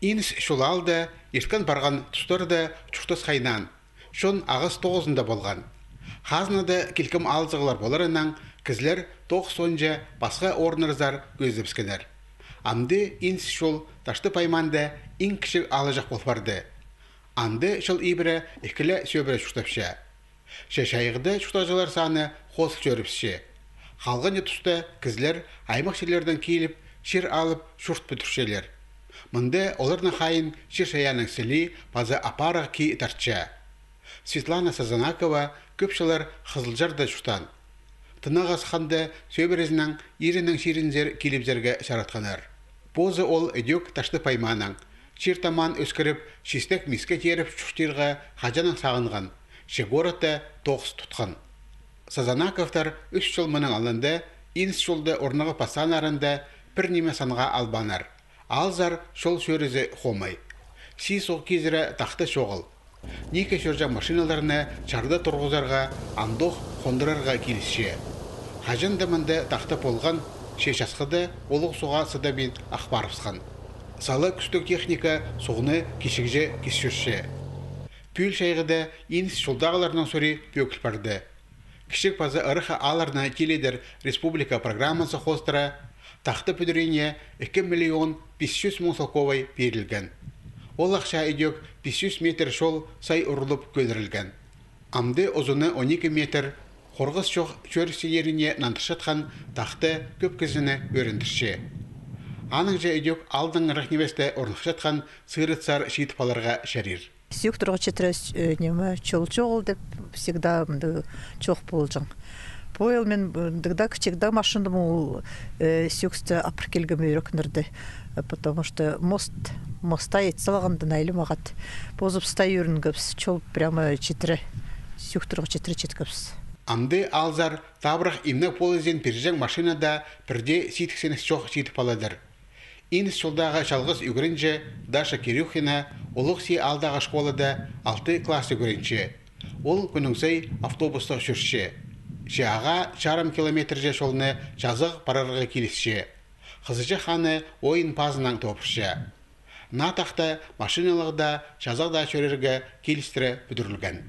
Инс шулалда, ешкан барған тұстырды чуқтыс қайнан. Шон ағыз 9-ында болған. Хазынады келкім алзығылар боларынан, кізлер 9-онжа басқа орнырызар көзіпскенер. Амды инс шул ташты пайманда ин кішік алыжақ бол барды. Анды шыл ибірі екілі сөбірі чуқтапшы. Шайғыды чуқтажылар саны қос көріпші. Қалғаны тұсты кізлер аймақ шелерден кейіліп, шер алып шұрт бүтіршелер. Мынды олардың қайын шер шаяның сілі базы апарақ кей тартча. Светлана Сазанакова көпшілер қызылжарды чуқтан. Тынағас қанды сөбірізінің ерінің шерінзер келіпзерге шаратқанар. Позы ол өдек ташты пайманың. Шер таман өскіріп, шестек миске теріп чуштирға хажаның сағынған. Шегораты тоғыз тұтқан. Сазанаковтар 3 жыл мұның алынды, инс жолды орнығы пасан арында бір неме санға албанар. Алзар шол сөрізі қомай. Си соқ кезірі тақты шоғыл. Неке шөржақ машиналарына чарды тұрғызарға, андоқ қондырарға келісше. Хажын дымынды тақты болған, шешасқыды олық суға сыдабен ақпарыпсқан. Салы күстік техника соғыны кешігже кесшірше. Пүл шайғыда инс жолдағыларынан сөрі пөкіл барды. Кішік пазы ұрыға аларына келедер республика программасы қостыра, тақты пүдіріне 2 миллион 500 мың соковай берілген. Ол ақша едек 500 метр шол сай ұрылып көдірілген. Амды ұзыны 12 метр, қорғыз шоқ чөрсенеріне нантыршатқан тақты көп кізіні өріндірше. Аның жа едек алдың рахневесті орнықшатқан сырытсар шийтпаларға шәрир. Сүйіктірға четірес неме чол-чол деп всегда чоқ болжың. Поел мен дыгда кичегда машинды мол сүйіксті апыркелгім өрекнірді. Потому что моста етсалағанды найлы мағат. Бозып стай өрінгіпс, чол прямо четірі. Сүйіктірға четірі четкіпс. Амды алзар табырақ имнақ полызен пережен машинада бірде ситіксеніз чоқ шийтпаладыр. Инс жолдағы шалғыз үгірінже Даша Кирюхина олық сей алдағы школада 6 класс үгірінше. Ол күніңсей автобуста жүрше. Шеаға шарым километрже жолны жазық парарға келісше. Қызычы ханы ойын пазынан топырше. Натақта машиналығда жазықда шөрерге келістірі бүдірілген.